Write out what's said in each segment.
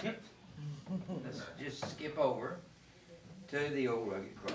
Let's just skip over to the old rugged cross.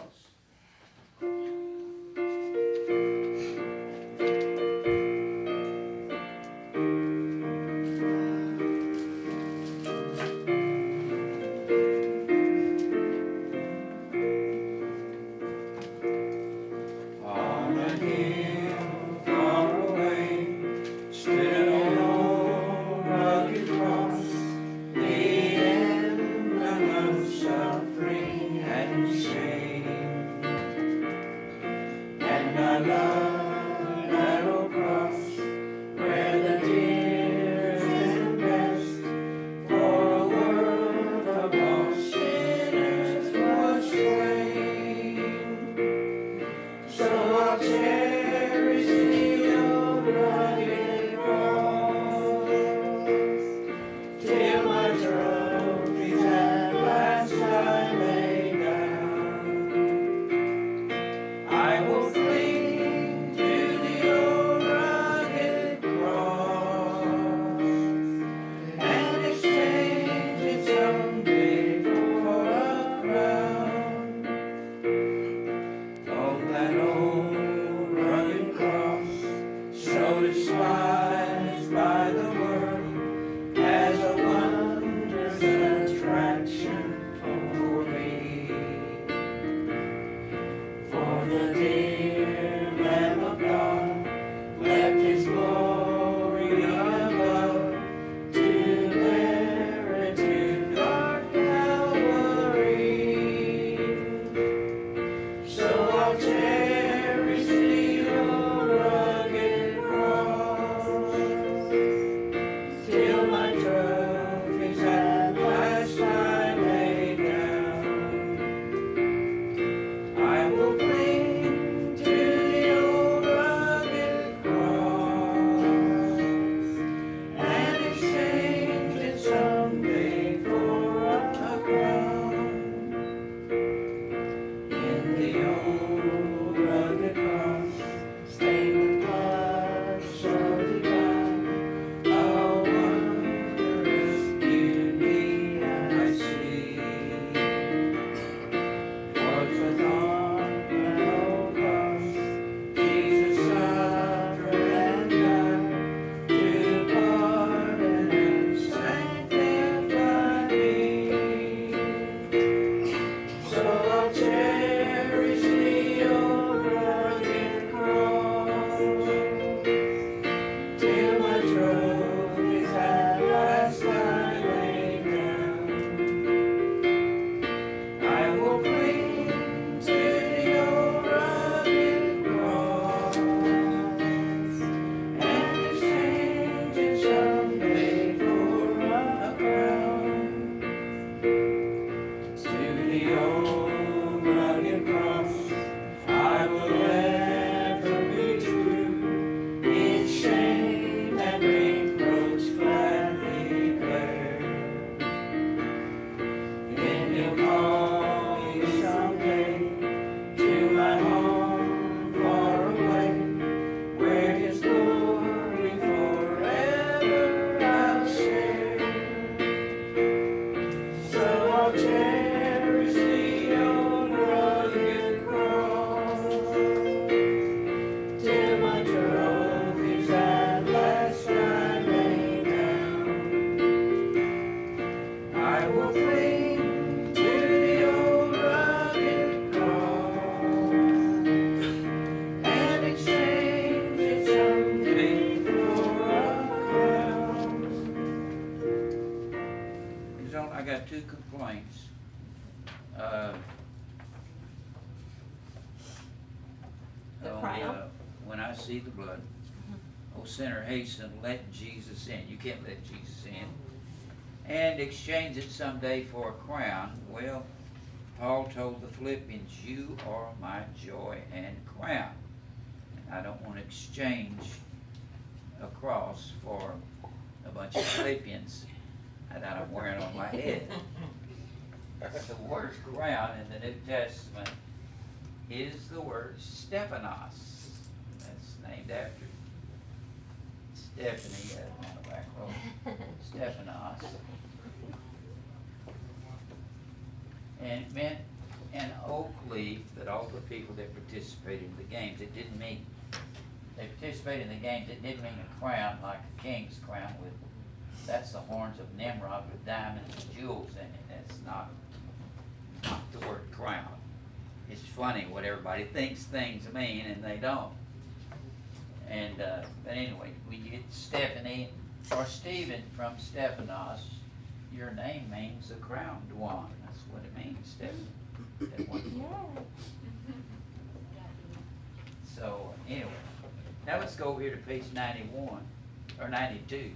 I got two complaints. When I see the blood, oh sinner, hasten, let Jesus in. You can't let Jesus in. And exchange it someday for a crown. Well, Paul told the Philippians, you are my joy and crown. And I don't want to exchange a cross for a bunch of Philippians that I'm wearing on my head. The word crown in the New Testament is the word Stephanos. That's named after Stephanie on the back row. Stephanos. And it meant an oak leaf that all the people that participated in the games, it didn't mean, they participated in the games, it didn't mean a crown like a king's crown with, that's the horns of Nimrod with diamonds and jewels in it. That's not the word crown. It's funny what everybody thinks things mean and they don't. And, but anyway, we get Stephanie or Stephen from Stephanos. Your name means the crowned one. That's what it means, Stephanie. That one. So, anyway, now let's go over here to page 91, or 92.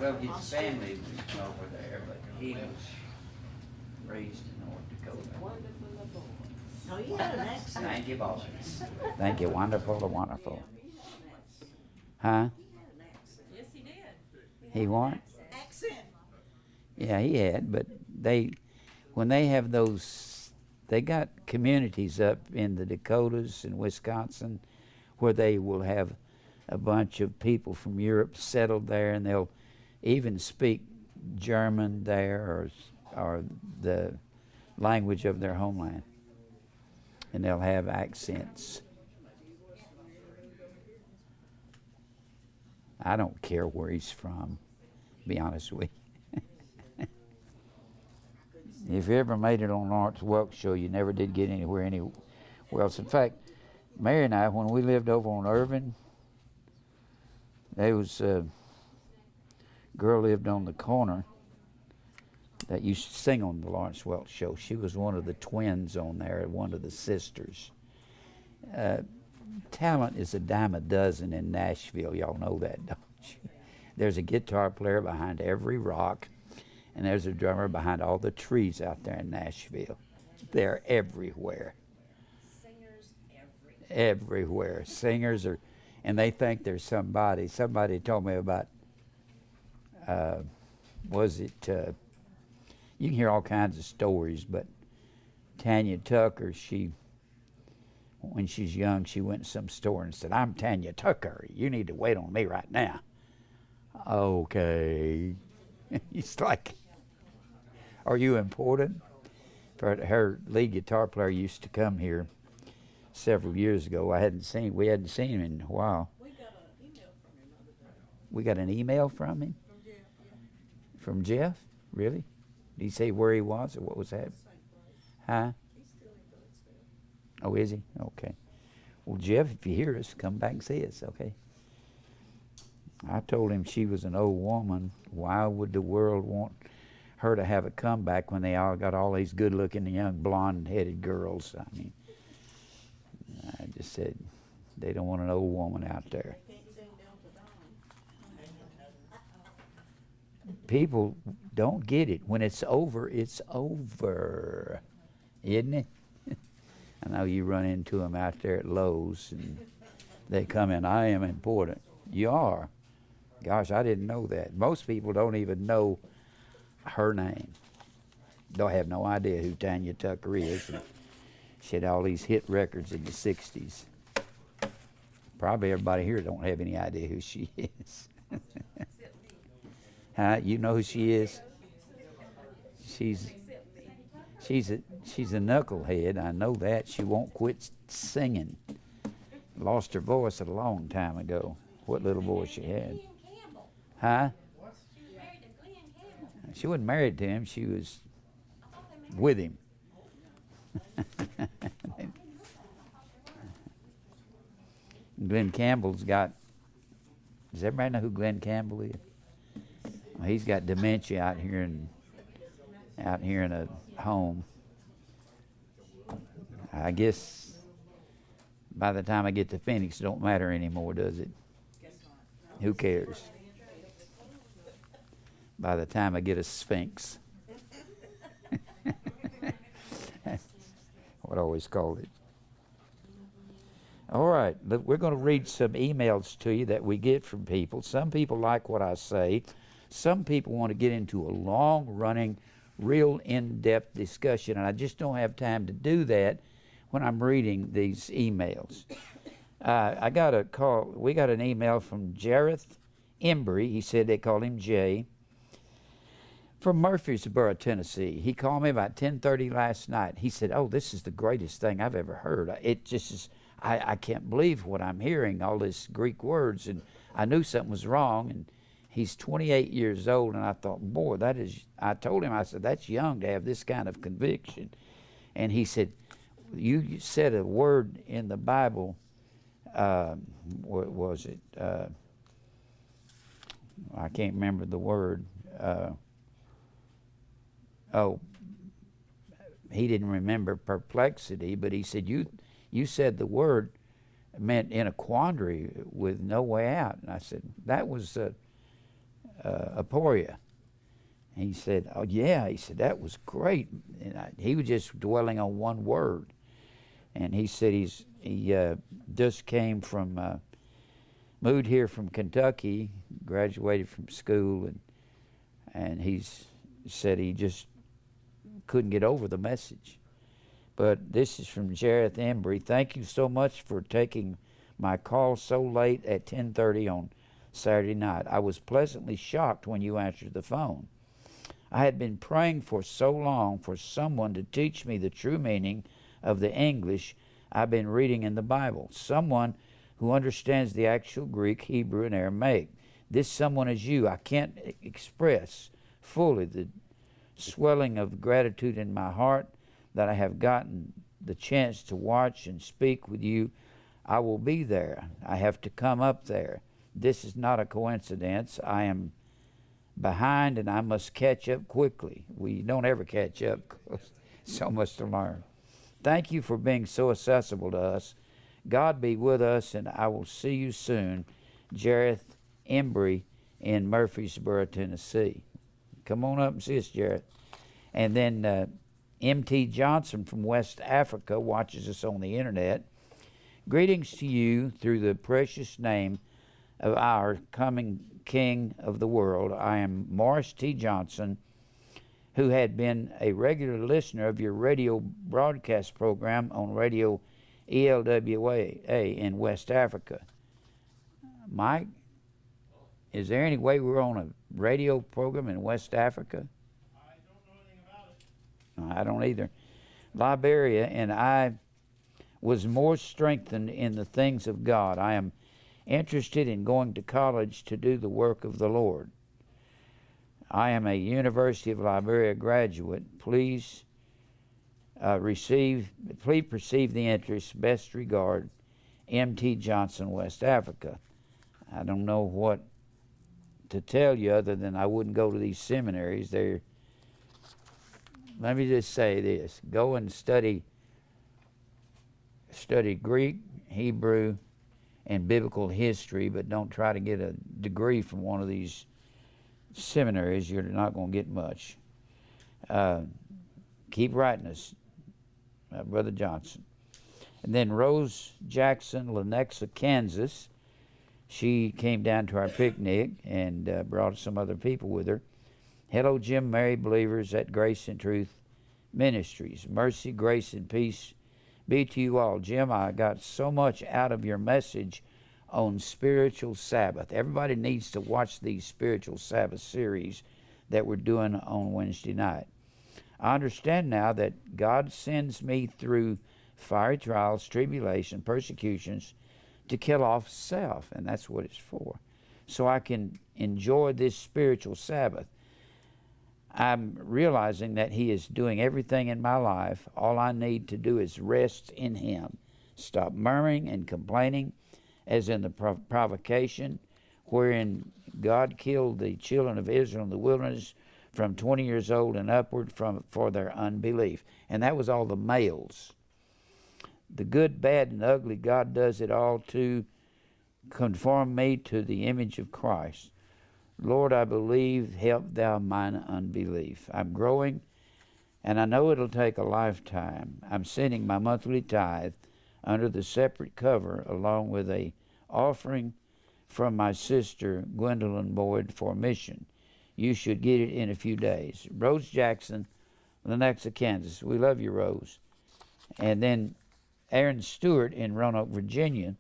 Well, his family was over there, but he was raised in North Dakota. Oh, you had an accent. Thank you, boys. Thank you. Wonderful, wonderful. Huh? Yes, he did. He what? Accent. Yeah, he had, but when they have those, they got communities up in the Dakotas and Wisconsin where they will have a bunch of people from Europe settled there, and they'll even speak German there or the language of their homeland, and they'll have accents. I don't care where he's from, to be honest with you. If you ever made it on Lawrence Welk show, you never did get anywhere else. In fact, Mary and I, when we lived over on Irvin, there was a girl lived on the corner that used to sing on the Lawrence Welk show. She was one of the twins on there, one of the sisters. Talent is a dime a dozen in Nashville. Y'all know that, don't you? There's a guitar player behind every rock, And there's a drummer behind all the trees out there in Nashville. They're everywhere. Singers everywhere. Everywhere. Singers are, and they think there's somebody. Somebody told me about, you can hear all kinds of stories, but Tanya Tucker, when she's young, she went to some store and said, "I'm Tanya Tucker. You need to wait on me right now." Okay. It's like, are you important? Her lead guitar player used to come here several years ago. We hadn't seen him in a while. We got an email from him the other day. We got an email from him? From Jeff, yeah. From Jeff? Really? Did he say where he was or what was that? Same place. Huh? He's still in Phillipsville. Oh, is he? Okay. Well, Jeff, if you hear us, come back and see us, okay? I told him she was an old woman. Why would the world want her to have a comeback when they all got all these good-looking young blonde-headed girls? I mean, I just said they don't want an old woman out there. They can't sing down to dawn. People don't get it. When it's over, isn't it? I know you run into them out there at Lowe's, and they come in, "I am important." You are. Gosh, I didn't know that. Most people don't even know her name. They'll have no idea who Tanya Tucker is. And she had all these hit records in the 60s. Probably everybody here don't have any idea who she is. Huh? You know who she is? She's a knucklehead. I know that. She won't quit singing. Lost her voice a long time ago. What little voice she had. Glenn Campbell. Huh? She was married to Glenn Campbell. She wasn't married to him. She was I thought they married. with him. Glenn Campbell's got, does everybody know who Glenn Campbell is? Well, he's got dementia out here in a home. I guess by the time I get to Phoenix, it don't matter anymore, does it? Who cares? By the time I get a Sphinx. That's what I always called it. All right, we're going to read some emails to you that we get from people. Some people like what I say. Some people want to get into a long-running, real in-depth discussion, and I just don't have time to do that when I'm reading these emails. I got a call. We got an email from Jareth Embry. He said they called him Jay. From Murfreesboro, Tennessee. He called me about 10:30 last night. He said, "Oh, this is the greatest thing I've ever heard. It just is. I can't believe what I'm hearing. All this Greek words, and I knew something was wrong." And he's 28 years old, and I thought, boy, that is. I told him, I said, that's young to have this kind of conviction. And he said, "You said a word in the Bible. What was it? I can't remember the word." He didn't remember perplexity, but he said, you said the word meant in a quandary with no way out. And I said, that was aporia. He said, "Oh yeah." He said, "That was great." And he was just dwelling on one word. And he said he just came from, moved here from Kentucky, graduated from school, and he's said he just couldn't get over the message. But this is from Jareth Embry. "Thank you so much for taking my call so late at 10:30 on Saturday night. I was pleasantly shocked when you answered the phone. I had been praying for so long for someone to teach me the true meaning of the English I've been reading in the Bible. Someone who understands the actual Greek, Hebrew, and Aramaic. This someone is you. I can't express fully the swelling of gratitude in my heart that I have gotten the chance to watch and speak with you. I will be there. I have to come up there. This is not a coincidence. I am behind and I must catch up quickly." We don't ever catch up. So much to learn. "Thank you for being so accessible to us. God be with us, and I will see you soon. Jareth Embry in Murfreesboro, Tennessee." Come on up and see us, Jarrett. And then M.T. Johnson from West Africa watches us on the internet. Greetings to you through the precious name of our coming King of the world. I am Morris T. Johnson, who had been a regular listener of your radio broadcast program on Radio ELWA in West Africa. Mike, is there any way we're on a radio program in West Africa? I don't know anything about it. I don't either. Liberia, and I was more strengthened in the things of God. I am interested in going to college to do the work of the Lord. I am a University of Liberia graduate. Please perceive the interest. Best regard, M.T. Johnson, West Africa. I don't know what to tell you other than I wouldn't go to these seminaries. Let me just say this. Go and study Greek, Hebrew, and biblical history, but don't try to get a degree from one of these seminaries. You're not going to get much. Keep writing us, Brother Johnson. And then Rose Jackson, Lenexa, Kansas. She came down to our picnic and brought some other people with her. Hello, Jim, Mary, believers at Grace and Truth Ministries. Mercy, grace, and peace be to you all. Jim, I got so much out of your message on spiritual Sabbath. Everybody needs to watch these spiritual Sabbath series that we're doing on Wednesday night. I understand now that God sends me through fiery trials, tribulation, persecutions to kill off self, and that's what it's for. So I can enjoy this spiritual Sabbath. I'm realizing that He is doing everything in my life. All I need to do is rest in Him. Stop murmuring and complaining, as in the provocation wherein God killed the children of Israel in the wilderness from 20 years old and upward for their unbelief. And that was all the males. The good, bad, and ugly, God does it all to conform me to the image of Christ. Lord, I believe, help thou mine unbelief. I'm growing, and I know it'll take a lifetime. I'm sending my monthly tithe under the separate cover along with a offering from my sister Gwendolyn Boyd for mission. You should get it in a few days. Rose Jackson, Lenexa, Kansas. We love you, Rose. And then Aaron Stewart in Roanoke, Virginia.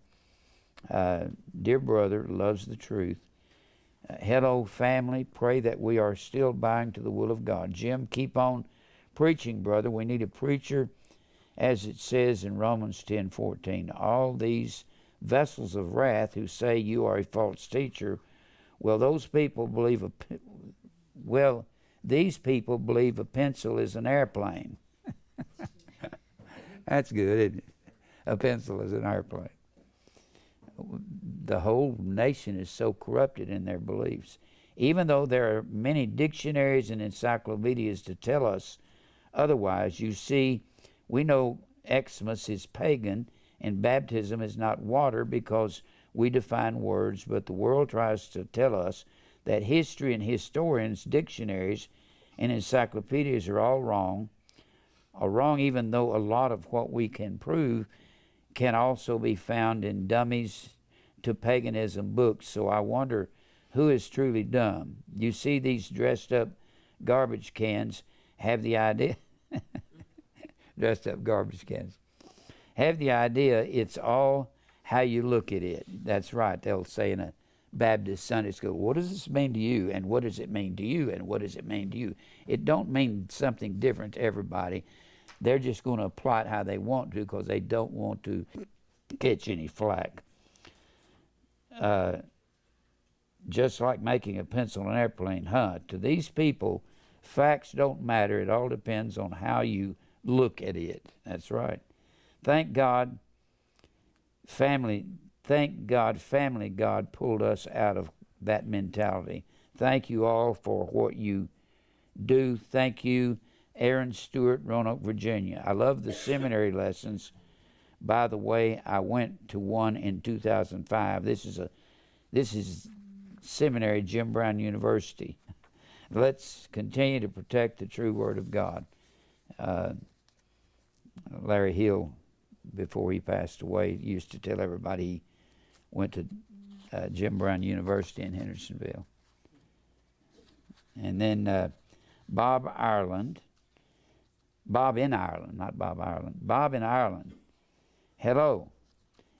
Dear brother, loves the truth. Hello, family. Pray that we are still bowing to the will of God. Jim, keep on preaching, brother. We need a preacher, as it says in Romans 10:14. All these vessels of wrath who say you are a false teacher, these people believe a pencil is an airplane. That's good, isn't it? A pencil is an airplane. The whole nation is so corrupted in their beliefs. Even though there are many dictionaries and encyclopedias to tell us otherwise, you see, we know Xmas is pagan and baptism is not water because we define words, but the world tries to tell us that history and historians, dictionaries, and encyclopedias are all wrong, even though a lot of what we can prove can also be found in dummies to paganism books. So I wonder who is truly dumb. You see, these dressed up garbage cans have the idea dressed up garbage cans have the idea it's all how you look at it. That's right. They'll say in a Baptist Sunday school, what does this mean to you? And what does it mean to you? And what does it mean to you? It don't mean something different to everybody. They're just going to apply it how they want to because they don't want to catch any flack. Just like making a pencil an airplane, to these people, facts don't matter. It all depends on how you look at it. That's right. Thank God, family God pulled us out of that mentality. Thank you all for what you do. Thank you, Aaron Stewart, Roanoke, Virginia. I love the seminary lessons. By the way, I went to one in 2005. This is seminary, Jim Brown University. Let's continue to protect the true Word of God. Larry Hill, before he passed away, used to tell everybody he went to Jim Brown University in Hendersonville. And then Bob in Ireland, not Bob Ireland. Bob in Ireland. Hello.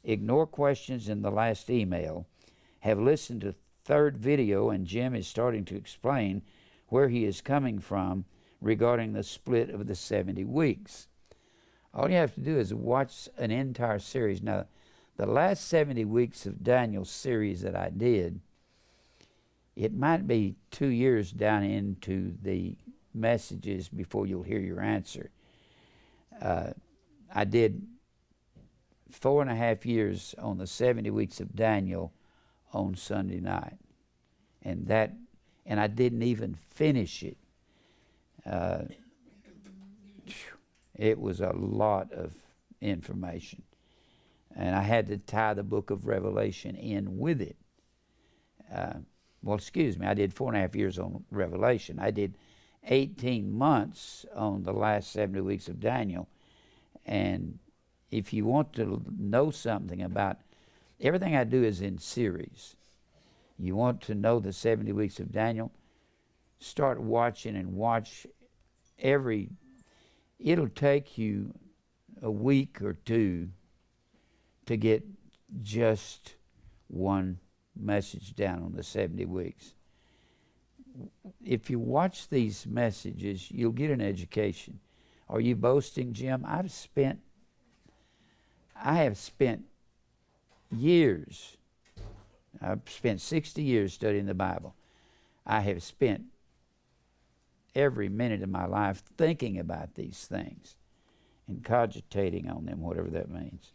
Ignore questions in the last email. Have listened to third video, and Jim is starting to explain where he is coming from regarding the split of the 70 weeks. All you have to do is watch an entire series. Now, the last 70 weeks of Daniel's series that I did, it might be 2 years down into the messages before you'll hear your answer. I did 4.5 years on the 70 weeks of Daniel on Sunday night. And I didn't even finish it. It was a lot of information. And I had to tie the book of Revelation in with it. Well, excuse me, I did 4.5 years on Revelation. I did 18 months on the last 70 weeks of Daniel. And if you want to know something about, everything I do is in series. You want to know the 70 weeks of Daniel, start watching and watch it'll take you a week or two to get just one message down on the 70 weeks. If you watch these messages, you'll get an education. Are you boasting, Jim? I have spent years. I've spent 60 years studying the Bible. I have spent every minute of my life thinking about these things and cogitating on them, whatever that means.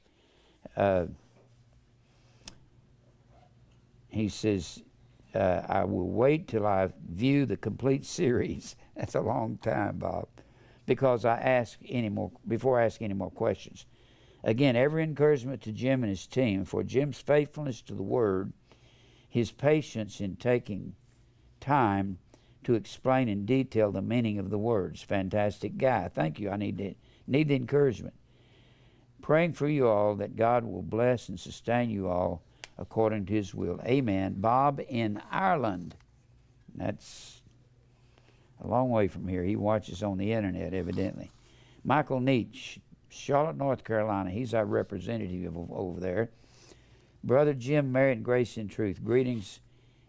He says, I will wait till I view the complete series. That's a long time, Bob, because before I ask any more questions. Again, every encouragement to Jim and his team for Jim's faithfulness to the Word, his patience in taking time to explain in detail the meaning of the words. Fantastic guy. Thank you. I need the encouragement. Praying for you all that God will bless and sustain you all according to His will. Amen. Bob in Ireland. That's a long way from here. He watches on the internet, evidently. Michael Nietzsche, Charlotte, North Carolina. He's our representative over there. Brother Jim, merit, grace, and truth. Greetings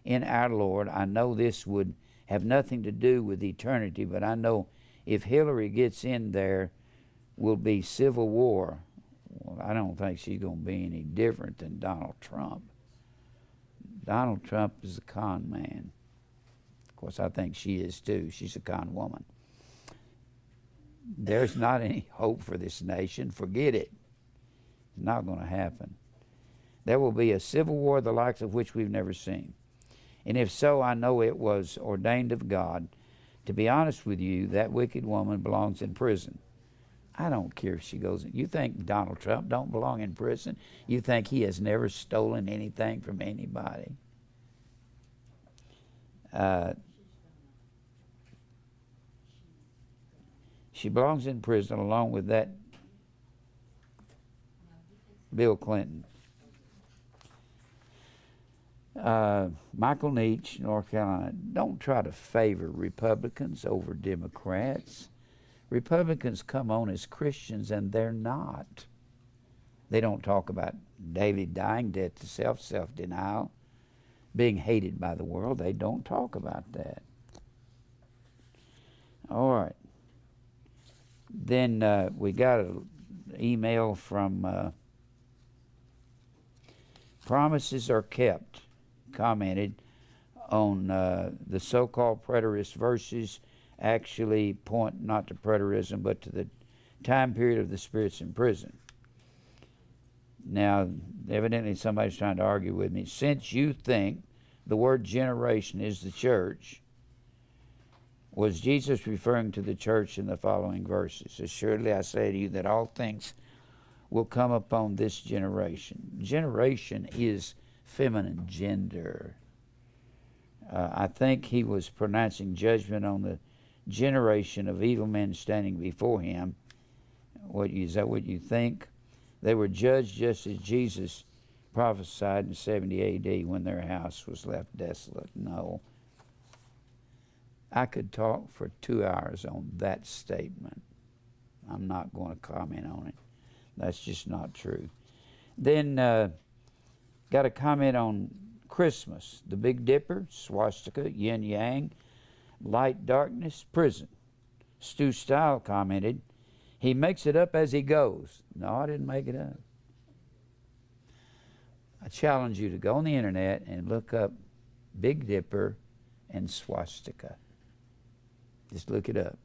in our Lord. I know this would have nothing to do with eternity, but I know if Hillary gets in there, will be civil war. Well, I don't think she's going to be any different than Donald Trump. Donald Trump is a con man. Of course, I think she is too. She's a con woman. There's not any hope for this nation. Forget it. It's not going to happen. There will be a civil war the likes of which we've never seen. And if so, I know it was ordained of God. To be honest with you, that wicked woman belongs in prison. I don't care if she goes in. You think Donald Trump don't belong in prison? You think he has never stolen anything from anybody? She belongs in prison along with that Bill Clinton. Michael Nietzsche, North Carolina. Don't try to favor Republicans over Democrats. Republicans come on as Christians, and they're not. They don't talk about daily dying, death to self, self-denial, being hated by the world. They don't talk about that. All right. Then we got an email from Promises Are Kept, commented on the so-called preterist verses actually point not to preterism but to the time period of the spirits in prison. Now, evidently somebody's trying to argue with me. Since you think the word generation is the church, was Jesus referring to the church in the following verses? Assuredly I say to you that all things will come upon this generation. Generation is feminine gender. I think he was pronouncing judgment on the generation of evil men standing before him. Is that what you think? They were judged just as Jesus prophesied in 70 A.D. when their house was left desolate. No. I could talk for 2 hours on that statement. I'm not going to comment on it. That's just not true. Then got a comment on Christmas. The Big Dipper, swastika, yin yang, light darkness, prison. Stu Style commented, he makes it up as he goes. No, I didn't make it up. I challenge you to go on the internet and look up Big Dipper and swastika. Just look it up.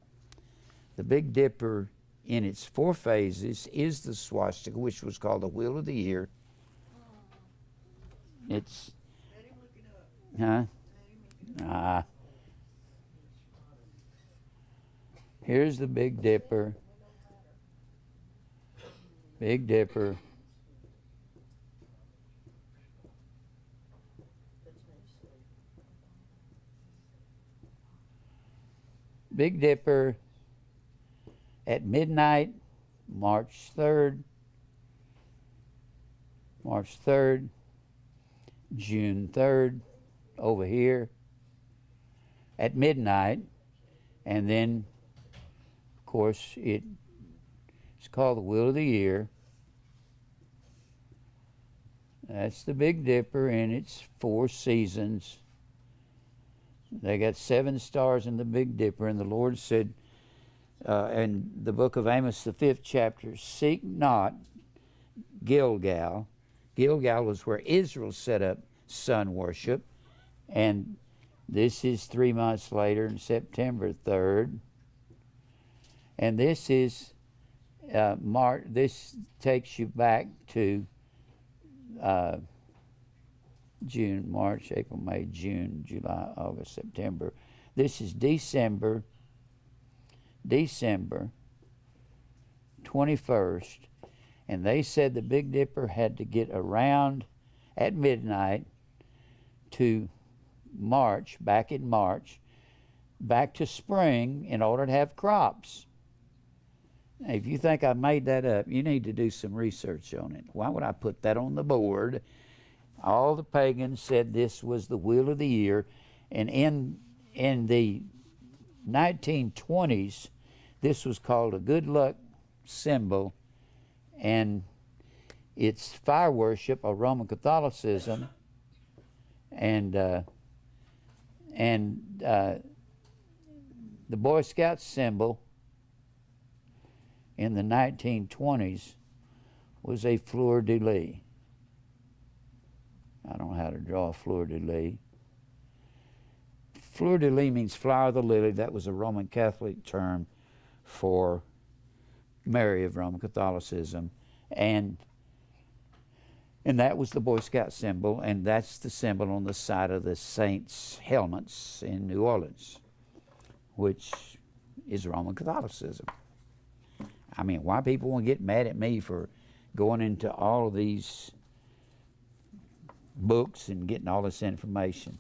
The Big Dipper in its 4 phases is the swastika, which was called the Wheel of the Year. It's, huh? Here's the Big Dipper. Big Dipper. Big Dipper at midnight, March 3rd, June 3rd, over here at midnight, and then, of course, it's called the Wheel of the Year. That's the Big Dipper in its 4 seasons. They got 7 stars in the Big Dipper, and the Lord said in the book of Amos, the 5th chapter, seek not Gilgal. Gilgal was where Israel set up sun worship, and this is 3 months later, in September 3rd. And this is this takes you back to June, March, April, May, June, July, August, September. This is December 21st. And they said the Big Dipper had to get around at midnight to March, back in March, back to spring in order to have crops. Now, if you think I made that up, you need to do some research on it. Why would I put that on the board? All the pagans said this was the Wheel of the Year, and in the 1920s, this was called a good luck symbol, and it's fire worship of Roman Catholicism, and the Boy Scout symbol in the 1920s was a fleur-de-lis. I don't know how to draw a fleur-de-lis. Fleur-de-lis means flower of the lily. That was a Roman Catholic term for Mary of Roman Catholicism. And that was the Boy Scout symbol, and that's the symbol on the side of the saints' helmets in New Orleans, which is Roman Catholicism. I mean, why people want to get mad at me for going into all of these books and getting all this information?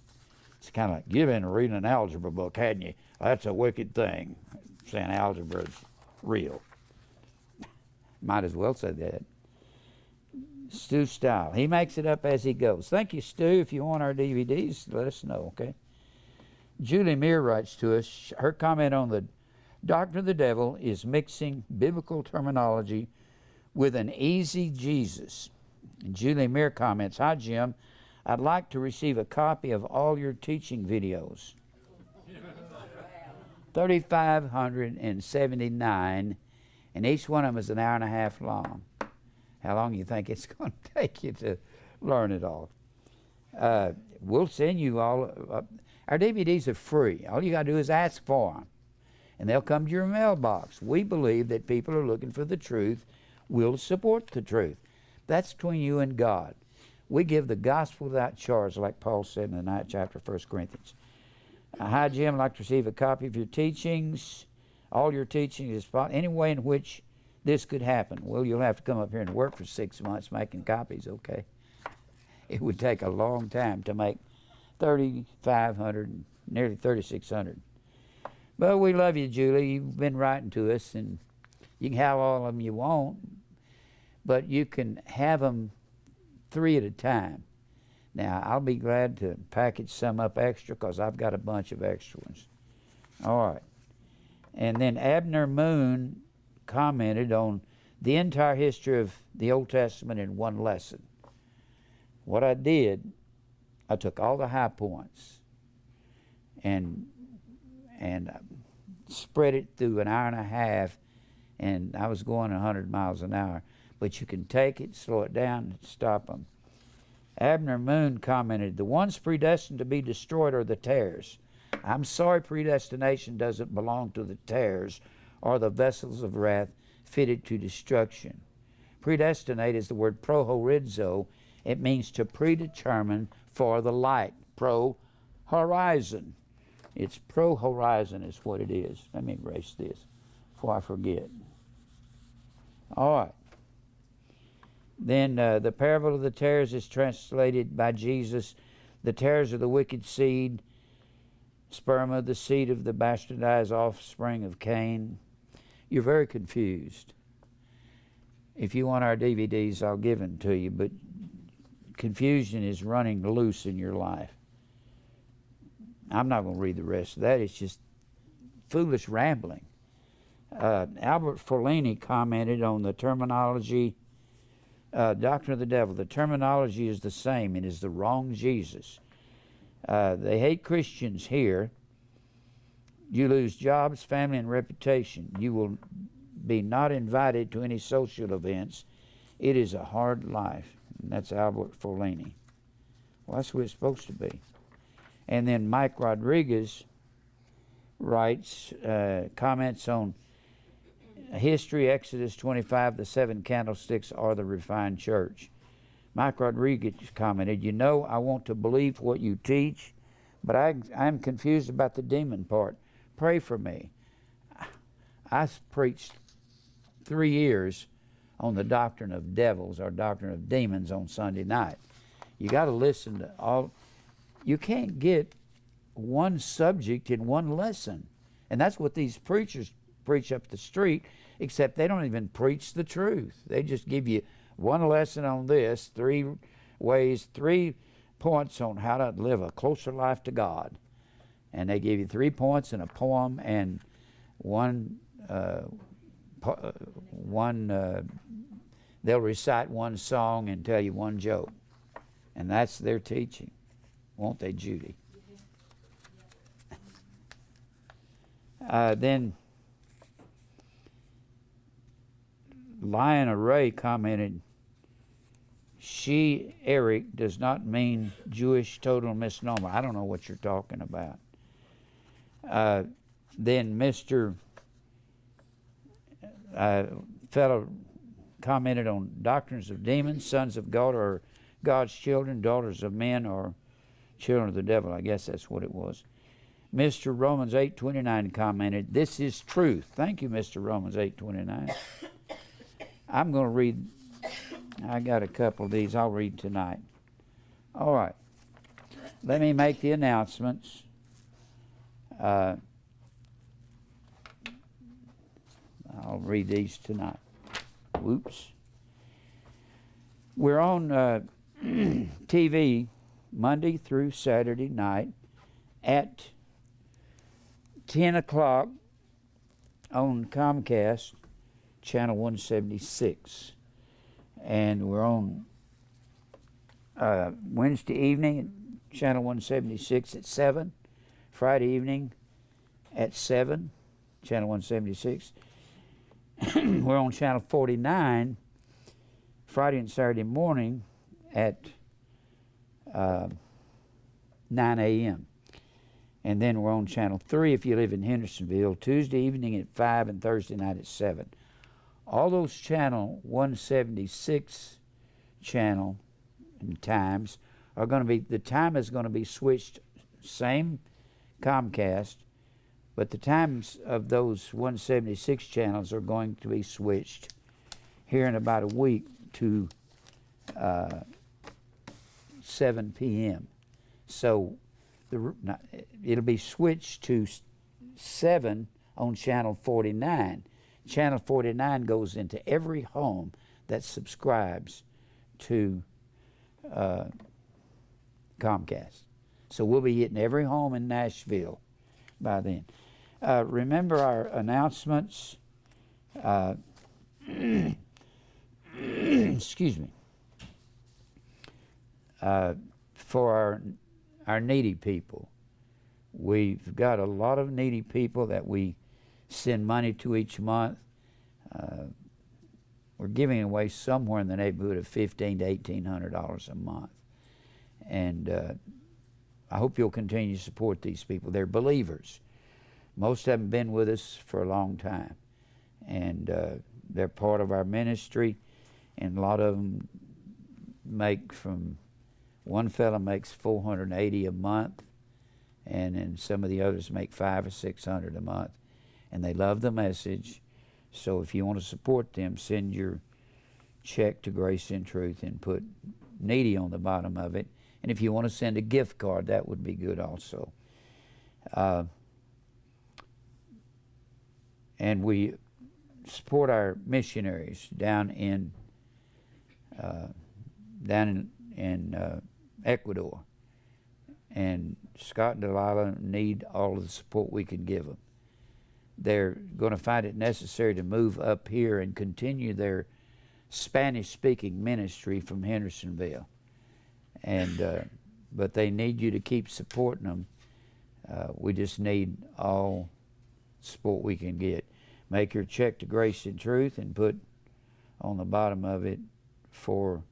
It's kind of like, you've been reading an algebra book, hadn't you? That's a wicked thing, saying algebra is real. Might as well say that. Stu Style, he makes it up as he goes. Thank you, Stu. If you want our DVDs, let us know, okay? Julie Meir writes to us, her comment on the doctrine of the devil is mixing biblical terminology with an easy Jesus. And Julie Meir comments, hi, Jim. I'd like to receive a copy of all your teaching videos. 3,579, and each one of them is an hour and a half long. How long do you think it's going to take you to learn it all? We'll send you all. Our DVDs are free. All you got to do is ask for them, and they'll come to your mailbox. We believe that people are looking for the truth. We'll support the truth. That's between you and God. We give the gospel without charge, like Paul said in the 9th chapter of 1 Corinthians. Hi, Jim. I'd like to receive a copy of your teachings. All your teachings is any way in which this could happen. Well, you'll have to come up here and work for 6 months making copies, okay? It would take a long time to make 3,500, nearly 3,600. But we love you, Julie. You've been writing to us, and you can have all of them you want, but you can have them 3 at a time. Now, I'll be glad to package some up extra because I've got a bunch of extra ones. All right. And then Abner Moon commented on the entire history of the Old Testament in one lesson. What I did, I took all the high points and spread it through an hour and a half, and I was going 100 miles an hour. But you can take it, slow it down, and stop them. Abner Moon commented, the ones predestined to be destroyed are the tares. I'm sorry predestination doesn't belong to the tares or the vessels of wrath fitted to destruction. Predestinate is the word prohorizo. It means to predetermine for the light. Pro-horizon. It's pro-horizon is what it is. Let me erase this before I forget. All right. Then the parable of the tares is translated by Jesus. The tares are the wicked seed, sperm of the seed of the bastardized offspring of Cain. You're very confused. If you want our DVDs, I'll give them to you, but confusion is running loose in your life. I'm not going to read the rest of that. It's just foolish rambling. Albert Forlini commented on the terminology, Doctrine of the Devil. The terminology is the same. It is the wrong Jesus. They hate Christians here. You lose jobs, family, and reputation. You will be not invited to any social events. It is a hard life. And that's Albert Forlini. Well, that's what it's supposed to be. And then Mike Rodriguez writes, comments on history, Exodus 25, the 7 candlesticks are the refined church. Mike Rodriguez commented, you know, I want to believe what you teach, but I'm confused about the demon part. Pray for me. I preached 3 years on the doctrine of devils or doctrine of demons on Sunday night. You got to listen to all. You can't get one subject in one lesson. And that's what these preachers preach up the street, except they don't even preach the truth. They just give you one lesson on this, 3 ways, 3 points on how to live a closer life to God. And they give you 3 points in a poem and they'll recite one song and tell you one joke. And that's their teaching. Won't they, Judy? Then Lion Array commented, she, Eric, does not mean Jewish total misnomer. I don't know what you're talking about. Then Mr. Fellow commented on doctrines of demons, sons of God are God's children, daughters of men are children of the devil. I guess that's what it was. Mr. Romans 8:29 commented, this is truth. Thank you, Mr. Romans 8:29. I'm going to read, I got a couple of these I'll read tonight. All right. Let me make the announcements. I'll read these tonight. Whoops. We're on TV Monday through Saturday night at 10 o'clock on Comcast, channel 176. And we're on Wednesday evening at channel 176 at 7. Friday evening at 7, channel 176. We're on channel 49 Friday and Saturday morning at 9 a.m. And then we're on channel 3 if you live in Hendersonville, Tuesday evening at 5 and Thursday night at 7. All those channel 176 channel and times are going to be, the time is going to be switched, same Comcast, but the times of those 176 channels are going to be switched here in about a week to 7 p.m. So it'll be switched to 7 on channel 49. Channel 49 goes into every home that subscribes to Comcast. So we'll be hitting every home in Nashville by then. Remember our announcements. Excuse me. For our needy people. We've got a lot of needy people that we send money to each month. We're giving away somewhere in the neighborhood of $1,500 to $1,800 a month. And I hope you'll continue to support these people. They're believers. Most of them have been with us for a long time. And they're part of our ministry. And a lot of them make from, one fella makes $480 a month. And then some of the others make $500 or $600 a month. And they love the message. So if you want to support them, send your check to Grace and Truth and put needy on the bottom of it. And if you want to send a gift card, that would be good also. And we support our missionaries down in Ecuador. And Scott and Delilah need all of the support we can give them. They're going to find it necessary to move up here and continue their Spanish-speaking ministry from Hendersonville. And but they need you to keep supporting them. We just need all support we can get. Make your check to Grace and Truth and put on the bottom of it for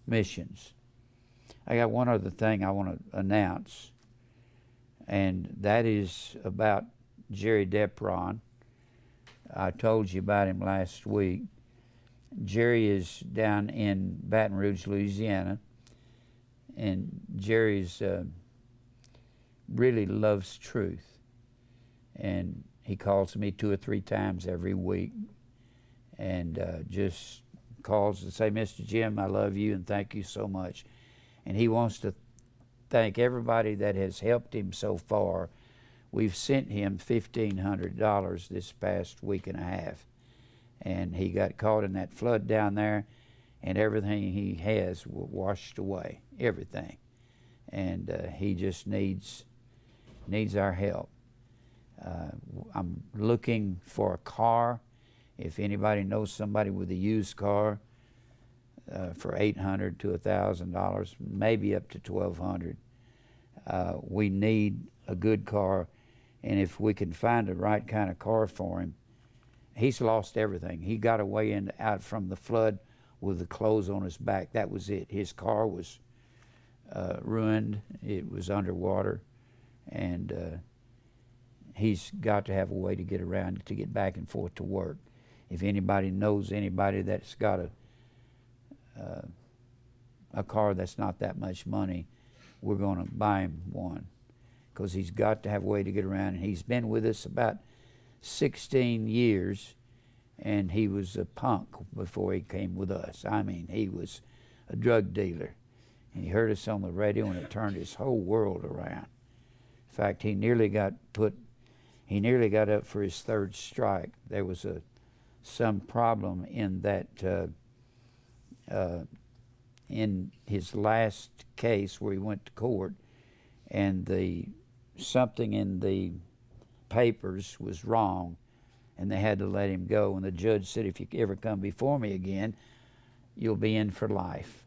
missions. I got one other thing I want to announce, and that is about Jerry Depron. I told you about him last week. Jerry is down in Baton Rouge, Louisiana, and Jerry's really loves truth. And he calls me 2 or 3 times every week and just calls to say, Mr. Jim, I love you and thank you so much. And he wants to thank everybody that has helped him so far. We've sent him $1,500 this past week and a half. And he got caught in that flood down there, and everything he has washed away, everything. And he just needs our help. I'm looking for a car. If anybody knows somebody with a used car, for $800 to $1,000, maybe up to $1,200. We need a good car, and if we can find the right kind of car for him, he's lost everything. He got away out from the flood with the clothes on his back. That was it. His car was ruined. It was underwater, and he's got to have a way to get around, to get back and forth to work. If anybody knows anybody that's got a car that's not that much money, we're going to buy him one, because he's got to have a way to get around. And he's been with us about 16 years, and he was a punk before he came with us. I mean, he was a drug dealer, and he heard us on the radio, and it turned his whole world around. In fact, he nearly got up for his 3rd strike. There was some problem in that in his last case where he went to court, and something in the papers was wrong, and they had to let him go. And the judge said, if you ever come before me again, you'll be in for life.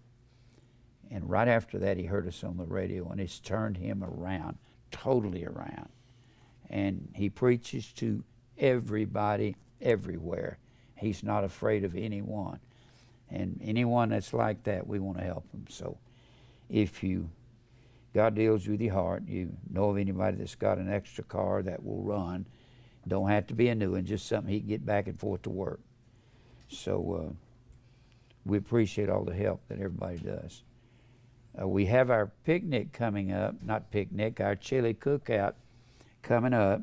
And right after that, he heard us on the radio, and it's turned him around, totally around. And he preaches to everybody, everywhere. He's not afraid of anyone. And anyone that's like that, we want to help them. So if God deals with your heart, you know of anybody that's got an extra car that will run, don't have to be a new one, just something he can get back and forth to work. So we appreciate all the help that everybody does. We have our picnic coming up, not picnic, our chili cookout coming up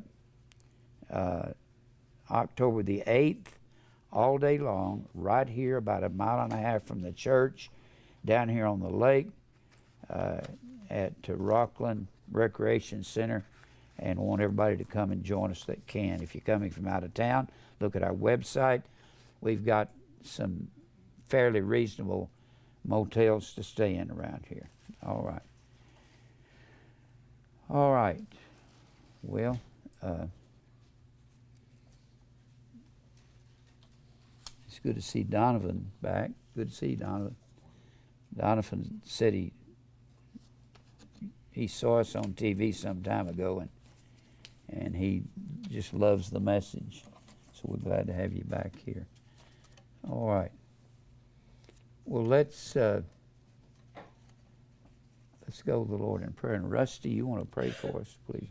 October the 8th. All day long, right here, about 1.5 miles from the church, down here on the lake at Rockland recreation center, and want everybody to come and join us that can. If you're coming from out of town, look at our website. We've got some fairly reasonable motels to stay in around here. All right. All right. Well, it's good to see Donovan back. Good to see you, Donovan. Donovan said he saw us on TV some time ago, and he just loves the message. So we're glad to have you back here. All right. Well, let's go to the Lord in prayer. And Rusty, you want to pray for us, please?